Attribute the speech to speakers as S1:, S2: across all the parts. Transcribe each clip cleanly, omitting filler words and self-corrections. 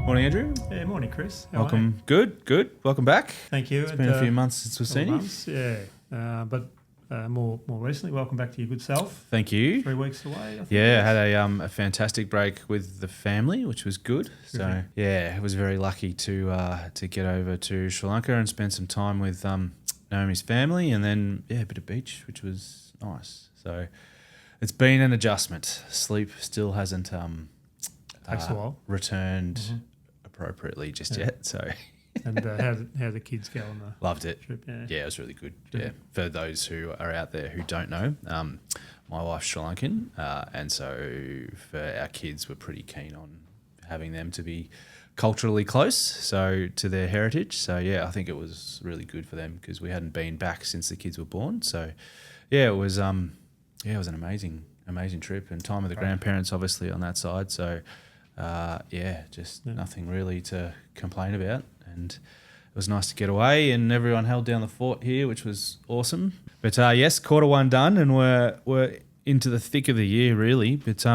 S1: Morning, Andrew.
S2: Yeah, morning, Chris. How are
S1: Welcome. Good. Welcome back.
S2: you? Thank you.
S1: It's been a few months since we've seen you.
S2: Yeah, but more recently, welcome back to your good self.
S1: Thank you.
S2: 3 weeks away, I think.
S1: Yeah, I had a fantastic break with the family, which was good. So yeah, I was very lucky to get over to Sri Lanka and spend some time with Naomi's family, and then a bit of beach, which was nice. So it's been an adjustment. Sleep still hasn't
S2: Takes a while.
S1: returned appropriately just yet. So.
S2: And how the kids go on the
S1: Loved it.
S2: trip?
S1: Yeah, it was really good. Yeah, for those who are out there who don't know, my wife's Sri Lankan, and so for our kids, we're pretty keen on having them to be culturally close, so to their heritage. So yeah, I think it was really good for them because we hadn't been back since the kids were born. So yeah, it was an amazing trip and time with the grandparents, obviously on that side. So nothing really to complain about. And it was nice to get away, and everyone held down the fort here, which was awesome. But yes, quarter one done, and we're into the thick of the year, really. But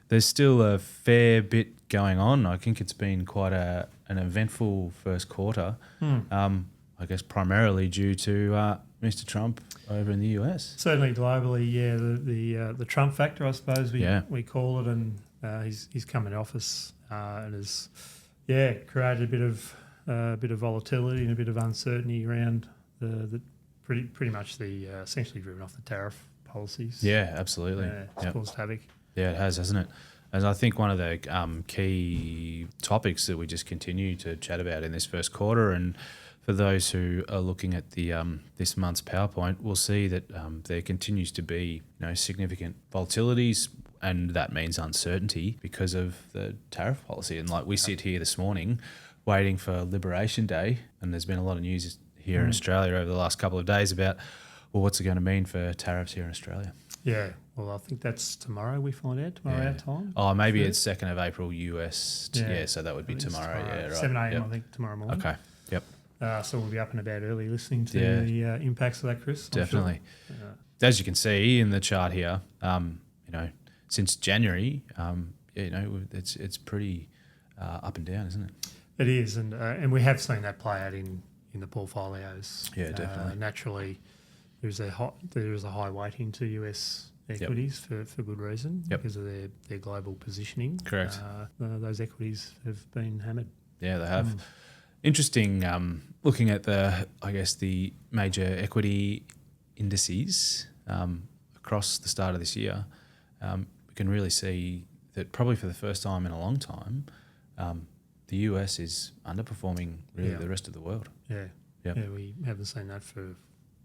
S1: there's still a fair bit going on. I think it's been quite an eventful first quarter. I guess primarily due to Mr. Trump over in the US.
S2: Certainly globally, the Trump factor, I suppose we call it, and he's come in office and has created a bit of volatility and a bit of uncertainty around the pretty much the essentially driven off the tariff policies.
S1: Yeah, absolutely.
S2: It's caused havoc.
S1: Yeah, it has, hasn't it? And I think one of the key topics that we just continue to chat about in this first quarter, and for those who are looking at the this month's PowerPoint, we'll see that there continues to be significant volatilities, and that means uncertainty because of the tariff policy. And like we sit here this morning waiting for Liberation Day, and there's been a lot of news here in Australia over the last couple of days about, well, what's it going to mean for tariffs here in Australia?
S2: Yeah, well, I think that's tomorrow we find out, our time.
S1: Oh, maybe it's 2nd of April US. So that would be tomorrow. Yeah, right.
S2: 7 a.m, I think, tomorrow morning.
S1: Okay, yep.
S2: So we'll be up and about early listening to the impacts of that, Chris.
S1: Definitely.
S2: Sure.
S1: As you can see in the chart here, since January, it's pretty up and down, isn't it?
S2: It is, and we have seen that play out in the portfolios.
S1: Yeah, definitely.
S2: Naturally, there is a high weighting to US equities for good reason because of their global positioning.
S1: Correct.
S2: Those equities have been hammered.
S1: Yeah, they have. Interesting. Looking at the major equity indices across the start of this year, we can really see that probably for the first time in a long time, the US is underperforming the rest of the world.
S2: Yeah. Yep. Yeah, we haven't seen that for,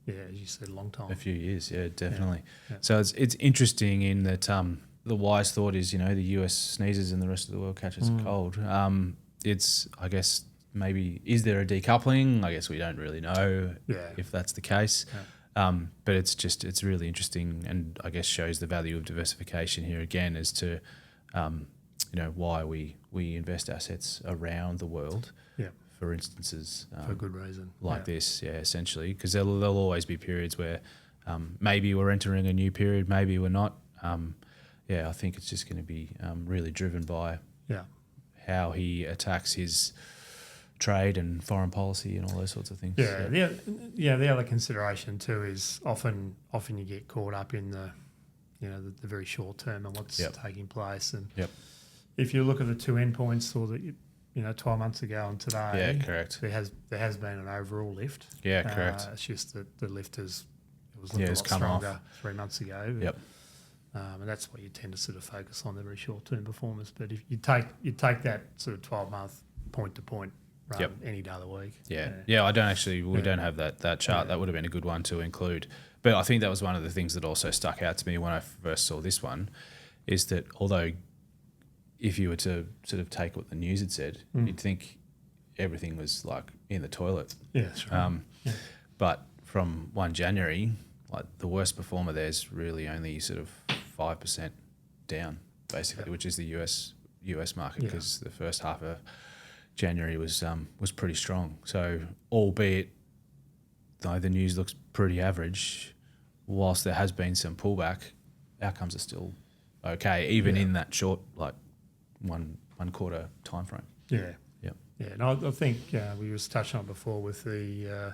S2: as you said, a long time.
S1: A few years, definitely.
S2: Yeah.
S1: So it's interesting in that the wise thought is, the US sneezes and the rest of the world catches a cold. It's, I guess, maybe, is there a decoupling? I guess we don't really know if that's the case. Yeah. But it's really interesting, and I guess shows the value of diversification here again as to why we invest assets around the world. Yeah. For instances,
S2: for good reason,
S1: like this, essentially, because there'll always be periods where maybe we're entering a new period, maybe we're not. I think it's just going to be really driven by how he attacks his trade and foreign policy and all those sorts of things.
S2: The other consideration too is often you get caught up in the very short term and what's taking place. And if you look at the two endpoints, or the 12 months ago and today,
S1: correct.
S2: There has been an overall lift.
S1: Yeah, correct.
S2: It's just that the lift was a lot stronger off 3 months ago.
S1: Yep.
S2: And that's what you tend to sort of focus on, the very short term performance. But if you take that sort of 12-month point to point run any day of the week.
S1: I don't actually. We don't have that chart. That would have been a good one to include. But I think that was one of the things that also stuck out to me when I first saw this one, is that although if you were to sort of take what the news had said, you'd think everything was like in the toilet.
S2: Yeah, that's right.
S1: But from 1 January, like the worst performer there's really only sort of 5% down, basically, which is the US market, because the first half of January was pretty strong. So albeit though the news looks pretty average, whilst there has been some pullback, outcomes are still okay, even in that short, like one quarter time frame.
S2: Yeah.
S1: Yep.
S2: Yeah, and I think we was touching on it before with the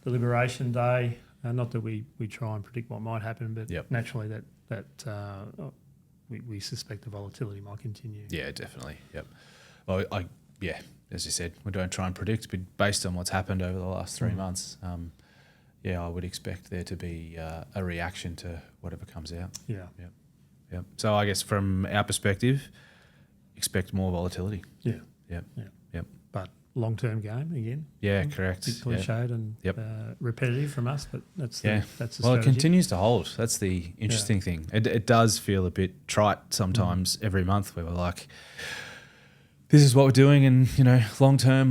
S2: Liberation Day. Not that we try and predict what might happen, but naturally we suspect the volatility might continue.
S1: Yeah, definitely. Yep. Well, as you said, we don't try and predict, but based on what's happened over the last 3 months, I would expect there to be a reaction to whatever comes out.
S2: Yeah.
S1: Yep. So I guess from our perspective, expect more volatility.
S2: Yeah.
S1: Yep.
S2: But long-term game again.
S1: Yeah, correct.
S2: Bit cliched and repetitive from us, but that's the
S1: well,
S2: strategy.
S1: it continues to hold. That's the interesting thing. It does feel a bit trite sometimes every month where we're like, this is what we're doing, and long term,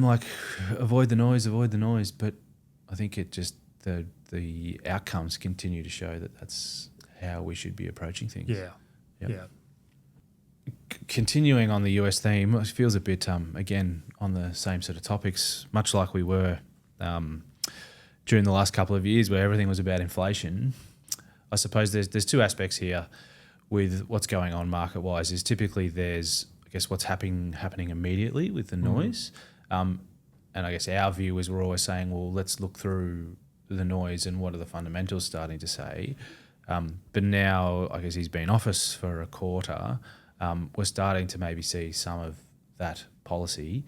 S1: like avoid the noise. But I think it just the outcomes continue to show that that's how we should be approaching things.
S2: Yeah.
S1: Continuing on the US theme, it feels a bit again on the same sort of topics, much like we were during the last couple of years, where everything was about inflation. I suppose there's two aspects here with what's going on market wise. Is typically there's what's happening immediately with the noise, and I guess our view is we're always saying, well, let's look through the noise and what are the fundamentals starting to say. But now I guess he's been in office for a quarter. We're starting to maybe see some of that policy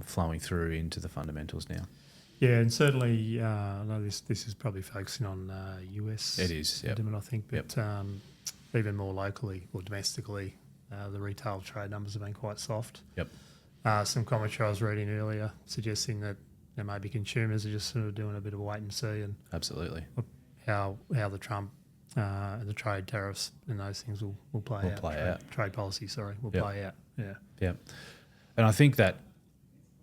S1: flowing through into the fundamentals now.
S2: Yeah, and certainly, I know this is probably focusing on US
S1: it is,
S2: sentiment, I think, but even more locally or domestically, the retail trade numbers have been quite soft.
S1: Yep.
S2: Some commentary I was reading earlier suggesting that maybe consumers are just sort of doing a bit of a wait and see, and
S1: absolutely
S2: how the Trump the trade tariffs and those things will play out. Trade policy, will play out.
S1: Yeah. And I think that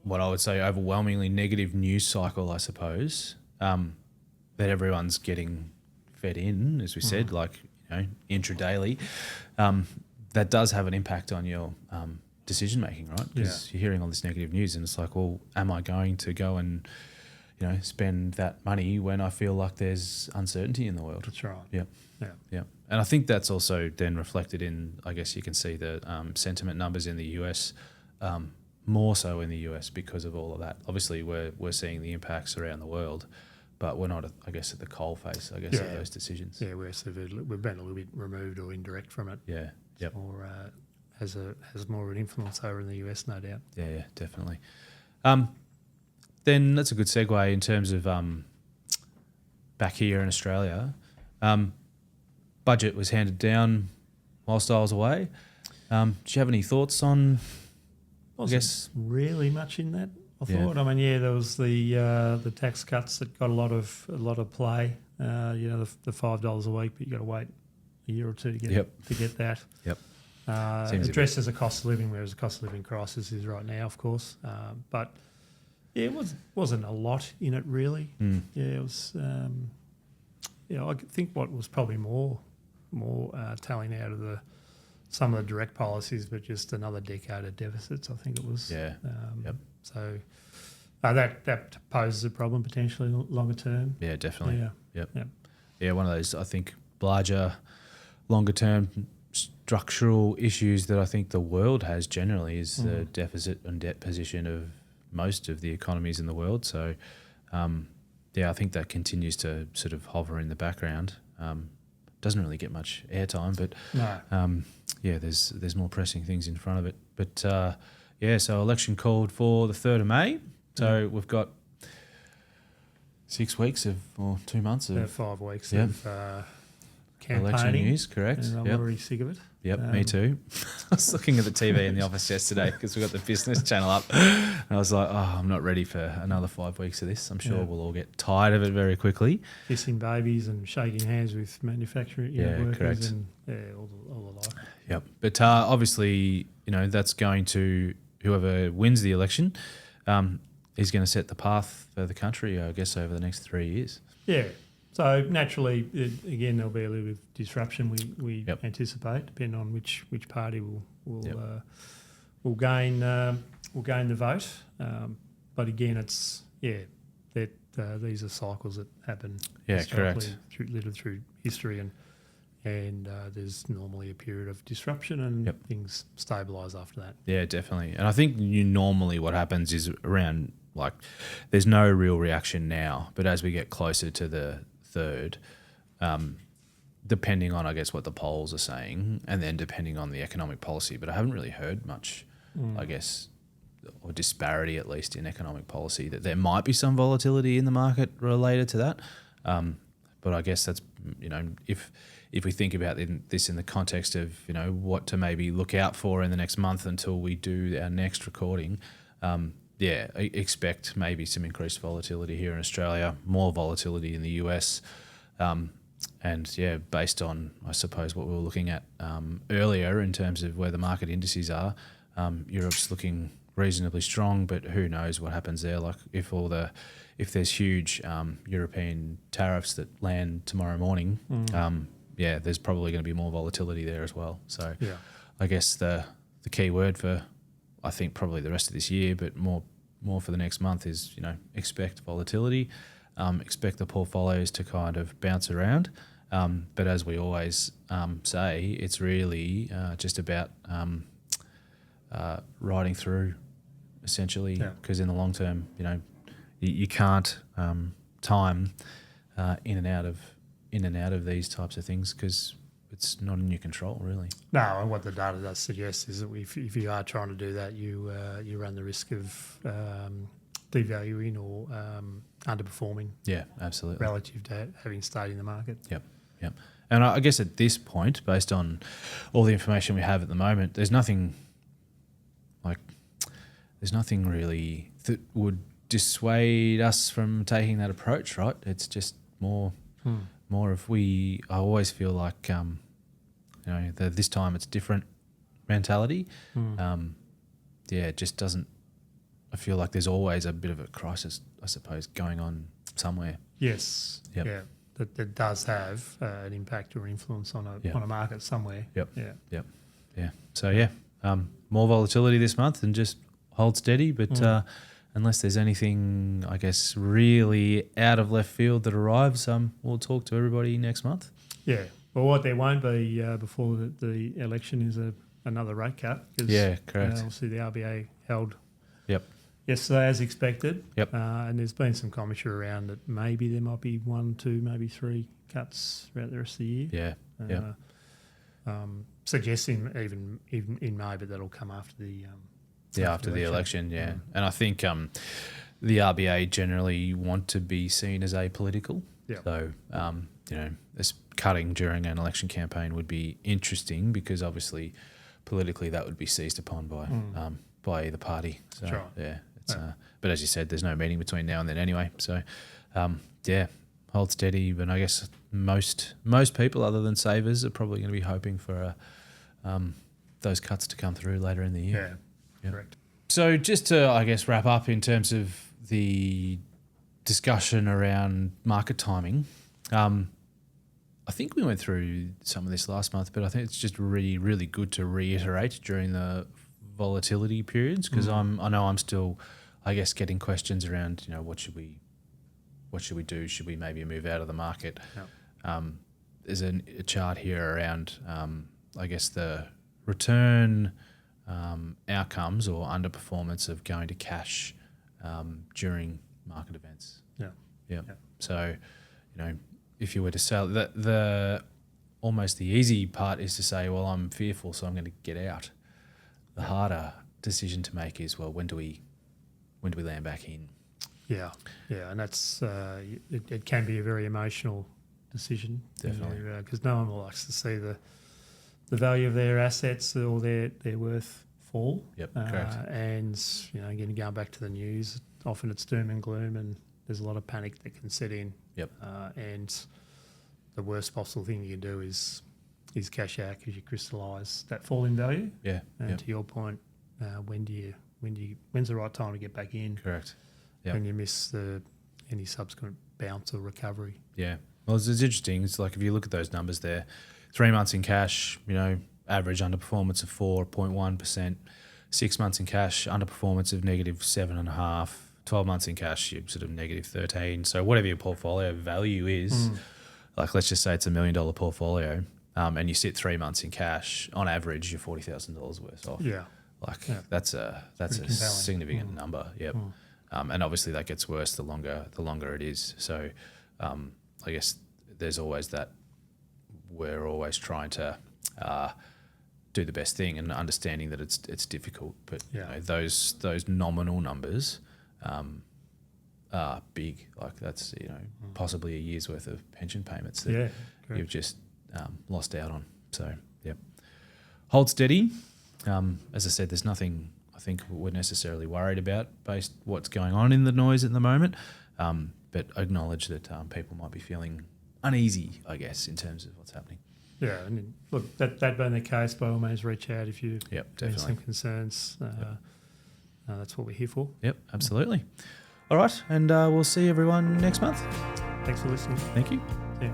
S1: what I would say overwhelmingly negative news cycle, I suppose, that everyone's getting fed in, as we said, like intradaily, that does have an impact on your decision making, right? Because you're hearing all this negative news, and it's like, well, am I going to go and spend that money when I feel like there's uncertainty in the world?
S2: That's right.
S1: Yeah. And I think that's also then reflected in, I guess you can see the sentiment numbers in the US, more so in the US because of all of that. Obviously, we're seeing the impacts around the world, but we're not, I guess, at the coalface, of those decisions.
S2: Yeah, we've been a little bit removed or indirect from it.
S1: Yeah. Yep.
S2: Or has more of an influence over in the US, no doubt.
S1: Yeah, definitely. Then that's a good segue in terms of back here in Australia. Budget was handed down whilst I was away. Do you have any thoughts on?
S2: Wasn't really much in that, I thought. I mean, there was the tax cuts that got a lot of play. The $5 a week, but you got to wait a year or two to get that.
S1: Yep.
S2: Addressed as a cost of living, whereas the cost of living crisis is right now, of course. But it wasn't a lot in it really. It was. I think what was probably more telling out of some of the direct policies, but just another decade of deficits. I think it was.
S1: Yeah.
S2: So that poses a problem potentially longer term.
S1: Yeah, definitely.
S2: Yeah.
S1: Yep. Yeah, one of those, I think, larger, longer term structural issues that I think the world has generally is the deficit and debt position of most of the economies in the world. So, I think that continues to sort of hover in the background. Doesn't really get much airtime, but
S2: no.
S1: There's more pressing things in front of it. But so election called for the 3rd of May. So we've got 6 weeks or 2 months of
S2: 5 weeks of campaigning.
S1: Election news, correct?
S2: And I'm already sick of it.
S1: Yep, me too. I was looking at the TV in the office yesterday because we got the business channel up, and I was like, I'm not ready for another 5 weeks of this. I'm sure we'll all get tired of it very quickly.
S2: Kissing babies and shaking hands with manufacturing workers,
S1: correct.
S2: And all the like.
S1: Yep, but obviously, that's going to whoever wins the election is going to set the path for the country, I guess, over the next 3 years.
S2: Yeah. So naturally, again, there'll be a little bit of disruption. We anticipate, depending on which party will gain the vote. But again, it's that these are cycles that happen.
S1: Yeah, correct.
S2: Through history, and and there's normally a period of disruption, and things stabilise after that.
S1: Yeah, definitely. And I think normally what happens is around, like, there's no real reaction now, but as we get closer to the third, depending on, I guess, what the polls are saying, and then depending on the economic policy, but I haven't really heard much, I guess, or disparity at least in economic policy, that there might be some volatility in the market related to that. But I guess that's, if we think about this in the context of, what to maybe look out for in the next month until we do our next recording, I expect maybe some increased volatility here in Australia, more volatility in the US. Based on, I suppose, what we were looking at earlier in terms of where the market indices are, Europe's looking reasonably strong, but who knows what happens there? Like if there's huge European tariffs that land tomorrow morning, there's probably going to be more volatility there as well. So I guess the key word for, I think, probably the rest of this year, but more for the next month is, expect volatility, expect the portfolios to kind of bounce around. But as we always say, it's really just about riding through, essentially, because in the long term, you can't time in and out of these types of things because it's not in your control, really.
S2: No, and what the data does suggest is that if you are trying to do that, you run the risk of devaluing or underperforming.
S1: Yeah, absolutely.
S2: Relative to having stayed in the market.
S1: Yep. And I guess at this point, based on all the information we have at the moment, there's nothing really that would dissuade us from taking that approach, right? It's just more of I always feel like this time it's different mentality. It just doesn't. I feel like there's always a bit of a crisis, I suppose, going on somewhere.
S2: Yes.
S1: Yep.
S2: Yeah. That does have an impact or influence on a market somewhere.
S1: Yep. Yeah. So more volatility this month and just hold steady. But unless there's anything, I guess, really out of left field that arrives, we'll talk to everybody next month.
S2: Yeah. Well, what there won't be before the election is another rate cut.
S1: Correct.
S2: Obviously, the RBA held.
S1: Yep.
S2: Yesterday, as expected.
S1: Yep.
S2: And there's been some commentary around that maybe there might be 1, 2, maybe 3 cuts throughout the rest of the year.
S1: Yeah.
S2: Suggesting even in May, but that'll come after the
S1: after the election. Yeah. And I think the RBA generally want to be seen as apolitical.
S2: Yeah.
S1: So this cutting during an election campaign would be interesting because obviously politically that would be seized upon by either party. So
S2: sure.
S1: But as you said, there's no meeting between now and then anyway. So hold steady. But I guess most people, other than savers, are probably going to be hoping for those cuts to come through later in the year.
S2: Yeah, correct.
S1: So just to, I guess, wrap up in terms of the discussion around market timing, I think we went through some of this last month, but I think it's just really, really good to reiterate during the volatility periods because I know I'm still, I guess, getting questions around, what should we do? Should we maybe move out of the market?
S2: Yep.
S1: There's a chart here around, I guess, the return outcomes or underperformance of going to cash during market events. Yeah. So, if you were to sell, the almost the easy part is to say, well, I'm fearful, so I'm going to get out. The harder decision to make is, well, when do we land back in?
S2: Yeah, and that's it can be a very emotional decision.
S1: Definitely,
S2: because no one likes to see the value of their assets or their worth fall.
S1: Yep, correct.
S2: And again, going back to the news, often it's doom and gloom, and there's a lot of panic that can set in.
S1: Yep.
S2: And the worst possible thing you can do is cash out because you crystallise that fall in value.
S1: Yeah.
S2: And to your point, when's the right time to get back in?
S1: Correct. Yep.
S2: When you miss any subsequent bounce or recovery.
S1: Yeah. Well, it's interesting. It's like if you look at those numbers there, 3 months in cash, average underperformance of 4.1%. 6 months in cash, underperformance of -7.5%. 12 months in cash, you're sort of -13%. So whatever your portfolio value is, like let's just say it's $1 million portfolio, and you sit 3 months in cash, on average, you're $40,000 worse off.
S2: Yeah.
S1: That's a significant number. Yep. And obviously that gets worse the longer it is. So I guess there's always that. We're always trying to do the best thing, and understanding that it's difficult. But those nominal numbers are big. Like that's possibly a year's worth of pension payments that you've just lost out on. So hold steady. As I said, there's nothing I think we're necessarily worried about based what's going on in the noise at the moment, but acknowledge that people might be feeling uneasy, I guess, in terms of what's happening.
S2: Yeah, I mean, look, that being the case, by all means, reach out if you have some concerns. That's what we're here for.
S1: Yep, absolutely. All right, and we'll see everyone next month.
S2: Thanks for listening.
S1: Thank you.
S2: Yeah.